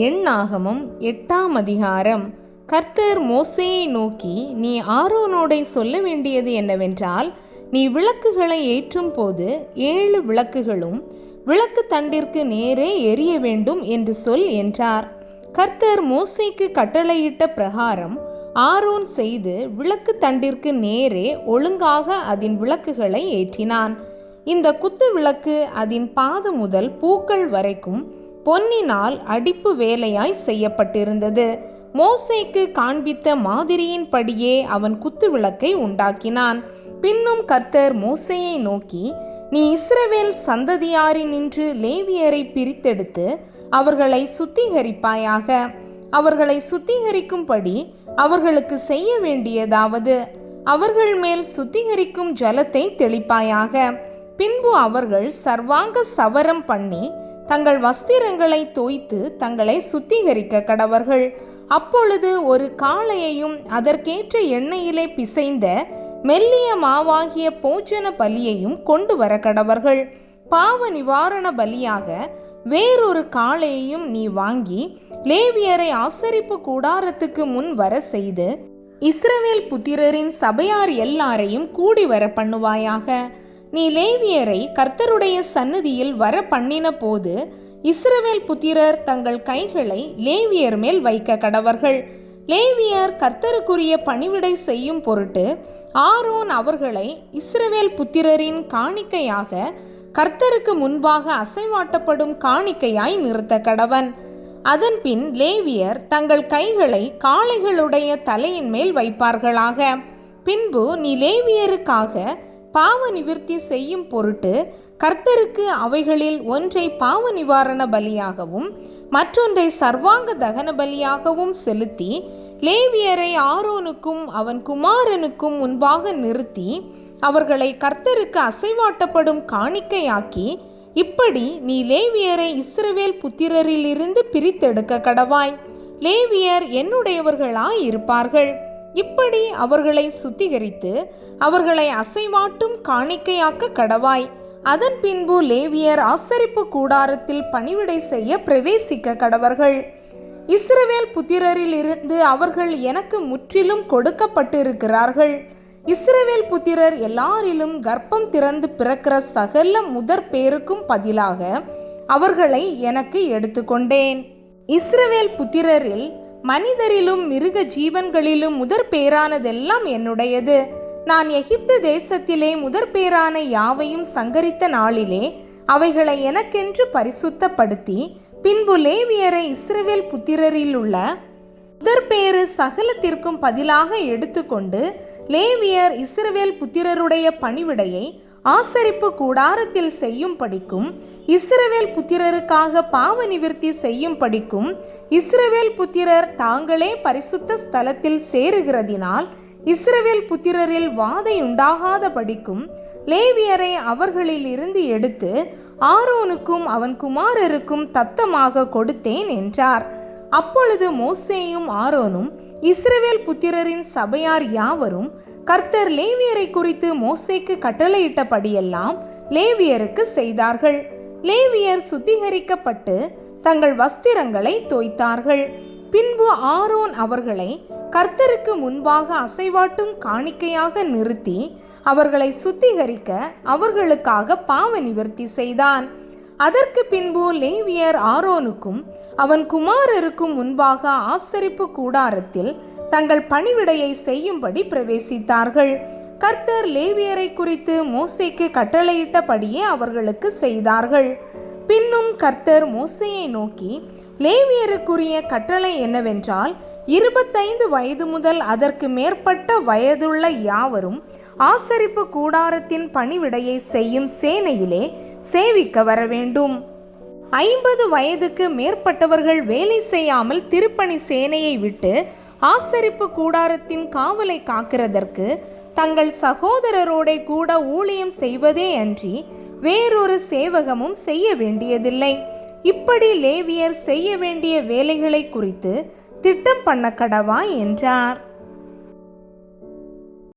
எண்ணாகமம் 8ஆம் அதிகாரம். கர்த்தர் மோசேயை நோக்கி, நீ ஆரோனோடே சொல்ல வேண்டியது என்னவென்றால், நீ விளக்குகளை ஏற்றும் போது 7 விளக்குகளும் விளக்கு தண்டிற்கு நேரே எரிய வேண்டும் என்று சொல் என்றார். கர்த்தர் மோசேக்கு கட்டளையிட்ட பிரகாரம் ஆரோன் செய்து விளக்கு தண்டிற்கு நேரே ஒழுங்காக அதன் விளக்குகளை ஏற்றினான். இந்த குத்து விளக்கு அதன் பாதம் முதல் பூக்கள் வரைக்கும் பொன்னினால் அடிப்பு வேலையாய் செய்யப்பட்டிருந்தது. மோசேக்கு காண்பித்த மாதிரியின்படியே அவன் குத்து விளக்கை உண்டாக்கினான். பின்னும் கர்த்தர் மோசேயை நோக்கி, நீ இஸ்ரவேல் சந்ததியாரினின்று லேவியரை பிரித்தெடுத்து அவர்களை சுத்திகரிப்பாயாக. அவர்களை சுத்திகரிக்கும்படி அவர்களுக்கு செய்ய வேண்டியதாவது, அவர்கள் மேல் சுத்திகரிக்கும் ஜலத்தை தெளிப்பாயாக. பின்பு அவர்கள் சர்வாங்க சவரம் பண்ணி தங்கள் வஸ்திரங்களை தோய்த்து தங்களை சுத்திகரிக்க கடவர்கள். அப்பொழுது ஒரு காளையையும் அதற்கேற்ற எண்ணெயிலே பிசைந்த மெல்லிய மாவாகிய போஜன பலியையும் கொண்டு வர கடவர்கள். பாவ நிவாரண பலியாக வேறொரு காளையையும் நீ வாங்கி லேவியரை ஆசரிப்பு கூடாரத்துக்கு முன் வர செய்து இஸ்ரவேல் புத்திரரின் சபையார் எல்லாரையும் கூடி வர பண்ணுவாயாக. நீ லேவியரை கர்த்தருடைய சந்நிதியில் வர பண்ணின போது இஸ்ரவேல் புத்திரர் தங்கள் கைகளை லேவியர் மேல் வைக்க கடவர்கள். லேவியர் கர்த்தருக்குரிய பணிவிடை செய்யும் பொருட்டு ஆரோன் அவர்களை இஸ்ரவேல் புத்திரரின் காணிக்கையாக கர்த்தருக்கு முன்பாக அசைவாட்டப்படும் காணிக்கையாய் நிறுத்த கடவன். அதன்பின் லேவியர் தங்கள் கைகளை காளைகளுடைய தலையின் மேல் வைப்பார்களாக. பின்பு நீ லேவியருக்காக பாவ நிவிர்த்தி செய்யும் பொருட்டு கர்த்தருக்கு அவைகளில் ஒன்றை பாவ நிவாரண பலியாகவும் மற்றொன்றை சர்வாங்க தகன பலியாகவும் செலுத்தி லேவியரை ஆரோனுக்கும் அவன் குமாரனுக்கும் முன்பாக நிறுத்தி அவர்களை கர்த்தருக்கு அசைவாட்டப்படும் காணிக்கையாக்கி, இப்படி நீ லேவியரை இஸ்ரவேல் புத்திரரிலிருந்து பிரித்தெடுக்க கடவாய். லேவியர் என்னுடையவர்களாய் இருப்பார்கள். இப்படி அவர்களை சுத்திகரித்து அவர்களை அசைவாட்டும் காணிக்கையாக்க கடவாய். அதன் பின்பு லேவியர் ஆசரிப்பு கூடாரத்தில் பணிவிடை செய்ய பிரவேசிக்க கடவர்கள். இஸ்ரவேல் புத்திரரில் இருந்து அவர்கள் எனக்கு முற்றிலும் கொடுக்கப்பட்டிருக்கிறார்கள். இஸ்ரவேல் புத்திரர் எல்லாரிலும் கர்ப்பம் திறந்து பிறக்கிற சகல முதற் பேருக்கும் பதிலாக அவர்களை எனக்கு எடுத்துக்கொண்டேன். இஸ்ரவேல் புத்திரரில் மனிதரிலும் மிருக ஜீவன்களிலும் முதற் பேரானதெல்லாம் என்னுடையது. நான் எகிப்து தேசத்திலே முதற் பேரான யாவையும் சங்கரித்த நாளிலே அவைகளை எனக்கென்று பரிசுத்தப்படுத்தி, பின்பு லேவியரை இஸ்ரவேல் புத்திரரில் உள்ள முதற் பேறு சகலத்திற்கும் பதிலாக எடுத்துக்கொண்டு லேவியர் இஸ்ரவேல் புத்திரருடைய பணிவிடையை ஆசரிப்பு கூடாரத்தில் செய்யும் படிக்கும், இஸ்ரவேல் புத்திரருக்காக பாவ நிவிர்த்தி செய்யும் படிக்கும், இஸ்ரவேல் புத்திரர் தாங்களே பரிசுத்த ஸ்தலத்தில் சேருகிறதினால் இஸ்ரவேல் புத்திரரில் வாதை உண்டாகாத படிக்கும் லேவியரை அவர்களில் இருந்து எடுத்து ஆரோனுக்கும் அவன் குமாரருக்கும் தத்தமாக கொடுத்தேன் என்றார். அப்பொழுது மோசேயும் ஆரோனும் இஸ்ரவேல் புத்திரரின் சபையார் யாவரும் கர்த்தர் லேவியரை குறித்து மோசேக்கு கட்டளையிட்டபடியெல்லாம் லேவியருக்கு செய்தார்கள். லேவியர் சுத்திகரிக்கப்பட்டு தங்கள் வஸ்திரங்களை தோய்த்தார்கள். பின்பு ஆரோன் அவர்களை கர்த்தருக்கு முன்பாக அசைவாட்டும் காணிக்கையாக நிறுத்தி அவர்களை சுத்திகரிக்க அவர்களுக்காக பாவ நிவர்த்தி செய்தான். அதற்கு பின்பு லேவியர் ஆரோனுக்கும் அவன் குமாரருக்கும் முன்பாக ஆசரிப்பு கூடாரத்தில் தங்கள் பணிவிடையை செய்யும்படி பிரவேசித்தார்கள். கர்த்தர் லேவியரை குறித்து மோசேக்கு கட்டளையிட்டபடியே அவர்களுக்கு செய்தார்கள். பின்னும் கர்த்தர் மோசேயை நோக்கி, லேவியருக்குரிய கட்டளை என்னவென்றால், 25 வயது முதல் அதற்கு மேற்பட்ட வயதுள்ள யாவரும் ஆசரிப்பு கூடாரத்தின் பணிவிடையை செய்யும் சேனையிலே சேவிக்க வர வேண்டும். 50 வயதுக்கு மேற்பட்டவர்கள் வேலை செய்யாமல் திருப்பணி சேனையை விட்டு ஆசரிப்பு கூடாரத்தின் காவலை காக்கிறதற்கு தங்கள் சகோதரரோட கூட ஊழியம் செய்வதே அன்றி வேறொரு சேவகமும் செய்ய வேண்டியதில்லை. இப்படி லேவியர் செய்ய வேண்டிய வேலைகளை குறித்து திட்டம் பண்ண கடவா என்றார்.